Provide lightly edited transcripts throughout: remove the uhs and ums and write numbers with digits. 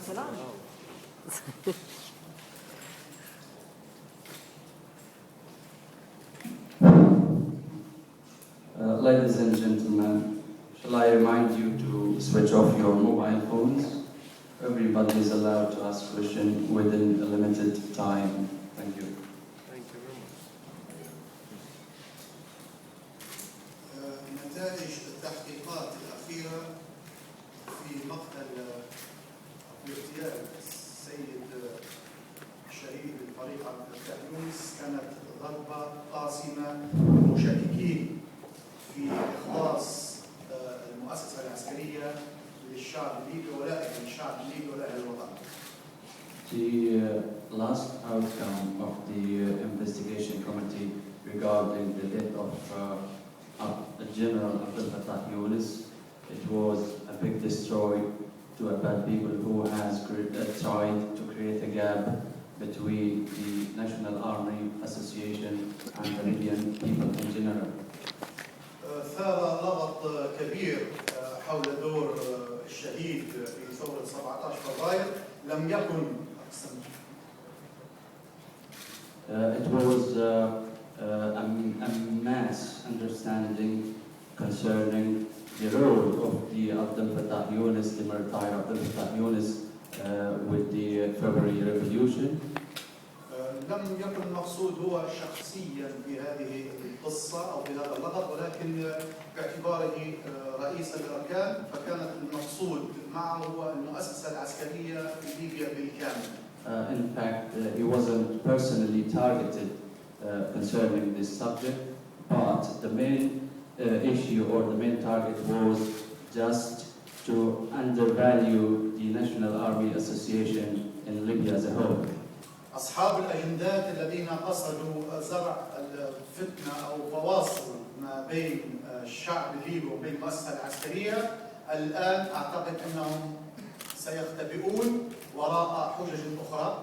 سلام. Ladies and gentlemen, shall I remind you to switch off your mobile phones? Everybody is allowed to ask questions within a limited time. Thank you. Thank you very much. نتائج التحقيقات الأخيرة في مقتل لاغتيال السيد الشهيد الفريق عبد الفتاج يونس كانت ضربة قاسمة للمشككين في إخلاص المؤسسة العسكرية للشعب الليبي ولائحة للشعب الليبي ولائحة الوطن. The last outcome of the investigation committee regarding the death of General Abdel Fattah Yunus, it was a big destroy to a bad people who has tried to create a gap between the National Army Association and the Libyan people in general. ثار لغط كبير حول دور الشهيد في ثورة 17 فبراير لم يكن It was a mass understanding concerning the role of the Abdel Fattah Yunus, the martyr Abdel Fattah Yunus, with the February Revolution. لم يكن مقصود هو شخصيا في هذه القصة أو في هذا اللغط، ولكن باعتباره رئيس الأركان فكانت المقصود معه هو المؤسسة العسكرية في ليبيا بالكامل. In fact, he wasn't personally targeted concerning this subject, but the main issue or the main target was just to undervalue the National Army Association in Libya as a whole. أصحاب الأجندات الذين قصدوا زرع الفتنة أو فواصل ما بين الشعب الليبي وبين المؤسسة العسكرية الآن أعتقد أنهم سيختبئون وراء حجج أخرى.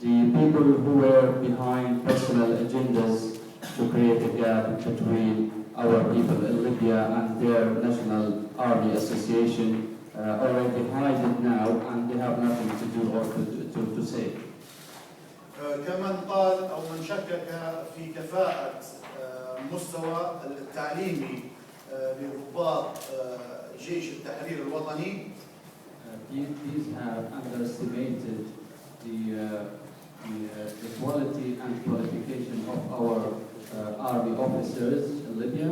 The people who were behind personal agendas to create a gap between our people in Libya and their National Army Association already hide it now, and they have nothing to do or to say. كمن قال أو من شكك في كفاءة مستوى التعليمي لضباط جيش التحرير الوطني. These have underestimated the quality and qualification of our army officers in Libya.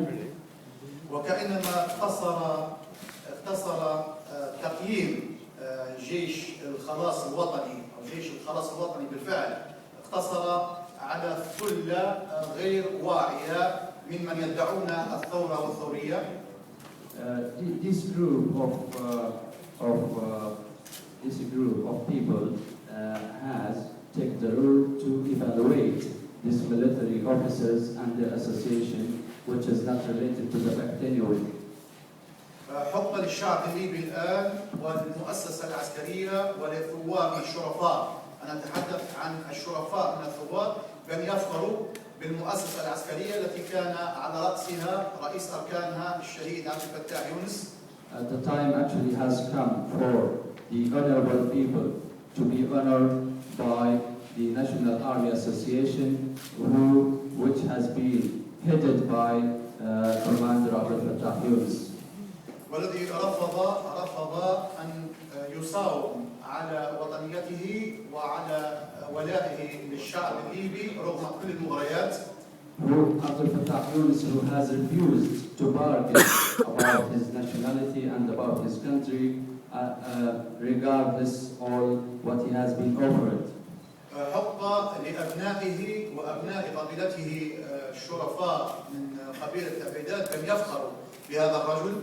وكأنما اقتصر تقييم جيش الخلاص الوطني أو جيش الخلاص الوطني بالفعل اقتصر على ثلة غير واعية ممن يدعون الثورة والثورية. This group of people has taken the role to evaluate these military officers and their association, which is not related to the fact anyway. حق للشعب الليبي الآن والمؤسسة العسكرية وللثوار الشرفاء، أنا أتحدث عن الشرفاء من الثوار، بأن يفخروا بالمؤسسة العسكرية التي كان على رأسها رئيس أركانها الشهيد عبد الفتاح يونس. The time actually has come for the honorable people to be honored by the National Army Association, which has been headed by Commander Abdel Fattah Yunus. والذي رفض أن يساوم على وطنيته وعلى ولائه للشعب الليبي رغم كل المغريات. Abdel Fattah Yunus, who has refused to bargain about his nationality and about his country, regardless of what he has been offered. حق لأبنائه وأبناء قبيلته الشرفاء من قبيلة الفتاج أن يفخروا بهذا الرجل.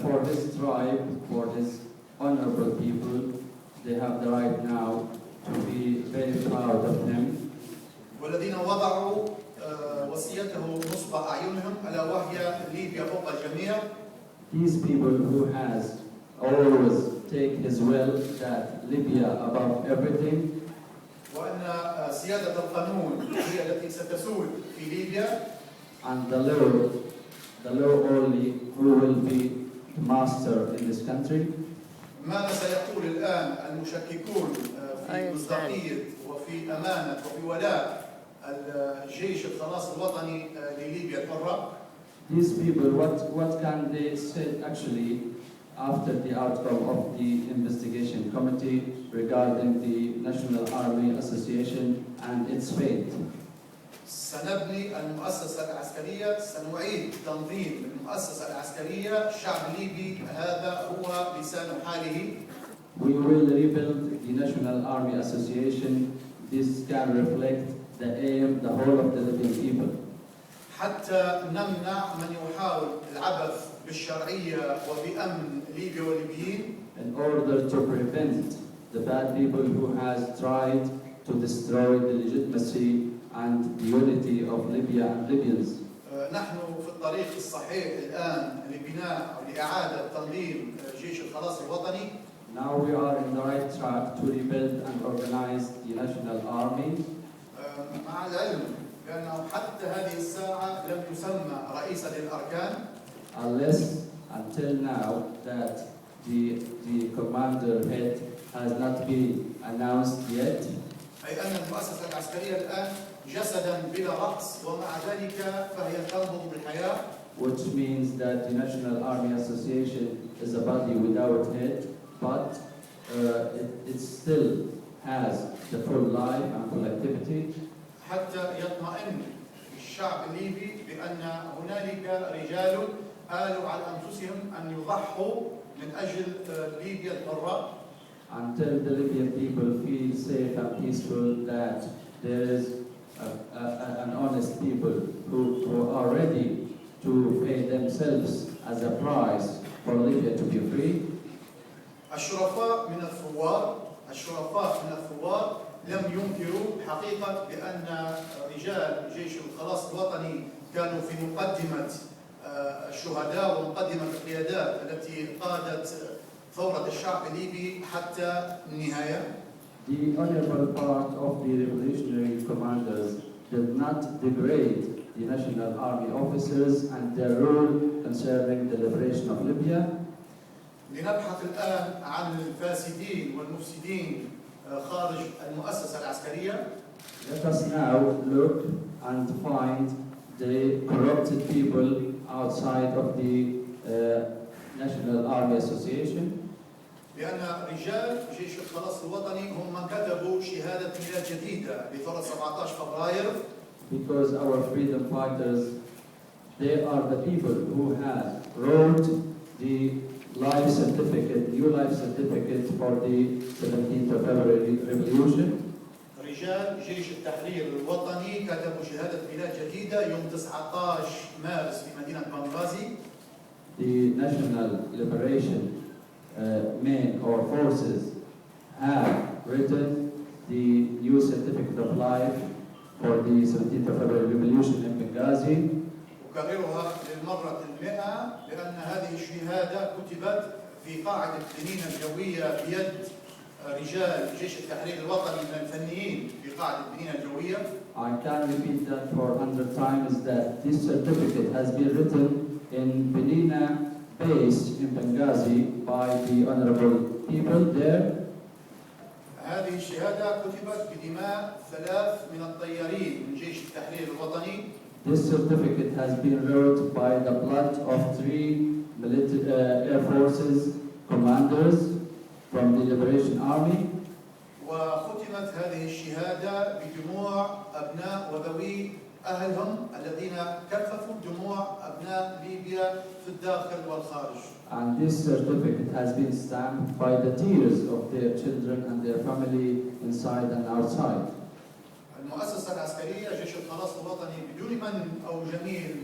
For his tribe, for his honorable people, they have the right now to be very proud of him. والذين وضعوا وصيته نصب أعينهم ألا وهي ليبيا فوق الجميع. These people who has always take his will that Libya above everything. وأن سيادة القانون هي التي ستسود في ليبيا. And the law only who will be master in this country. ماذا سيقول الآن المشككون في مصداقية وفي أمانة وفي ولاء الجيش الخلاص الوطني لليبيا الحرة؟ These people, what can they say actually after the outcome of the investigation committee regarding the National Army Association and its fate? سنبني المؤسسة العسكرية، سنعيد تنظيم المؤسسة العسكرية. الشعب الليبي هذا هو لسان حاله. We will rebuild the National Army Association. This can reflect the aim, the whole of the Libyan people. حتى نمنع من يحاول العبث بالشرعية وبأمن ليبيا والليبيين. In order to prevent the bad people who has tried to destroy the legitimacy and the unity of Libya and Libyans. نحن في الطريق الصحيح الآن لبناء أو لإعادة تنظيم جيش الخلاص الوطني. Now we are in the right track to rebuild and organize the National Army. مع العلم بأنه حتى هذه الساعة لم يسمى رئيسا للأركان. Until now that the commander head has not been announced yet. أي أن المؤسسة العسكرية الآن جسدا بلا رأس ومع ذلك فهي تنبض بالحياة. Which means that the National Army Association is a body without head, but it still has the full life and full activity. حتى يطمئن الشعب الليبي بأن هنالك رجال آلوا على أنفسهم أن يضحوا من أجل ليبيا الحرة. Until the Libyan people feel safe and peaceful that there is an honest people who are ready to pay themselves as a price for Libya to be free. الشرفاء من الثوار لم ينكروا حقيقة بأن رجال جيش الخلاص الوطني كانوا في مقدمة الشهداء ومقدمة القيادات التي قادت ثورة الشعب الليبي حتى النهاية. The honorable part of the revolutionary commanders did not degrade the National Army officers and their role concerning the liberation of Libya. لنبحث الآن عن الفاسدين والمفسدين خارج المؤسسة العسكرية. Let us now look and find the corrupted people outside of the National Army Association. لأن رجال جيش الخلاص الوطني هم من كتبوا شهادة ميلاد جديدة لثورة 17 فبراير. Because our freedom fighters, they are the people who have wrote the life certificate, new life certificate for the 17th of February revolution. رجال جيش التحرير الوطني كتبوا شهادة ميلاد جديدة يوم 19 مارس في مدينة بنغازي. The National Liberation men or forces have written the new certificate of life for the 17th of February revolution in Benghazi. أكررها للمرة 100 لأن هذه الشهادة كتبت في قاعدة بنين الجوية بيد رجال جيش التحرير الوطني من الفنيين في قاعدة بنين الجوية. I can repeat that for 100 times that this certificate has been written in Benina base in Benghazi by the honorable people there. هذه الشهادة كتبت بدماء 3 من الطيارين من جيش التحرير الوطني. This certificate has been wrote by the blood of 3 Air Forces commanders from the Liberation Army. وختمت هذه الشهادة بدموع أبناء وذوي أهلهم الذين كففوا دموع أبناء ليبيا في الداخل والخارج. And this certificate has been stamped by the tears of their children and their family inside and outside. المؤسسة العسكرية جيش الخلاص الوطني بدون من أو جميل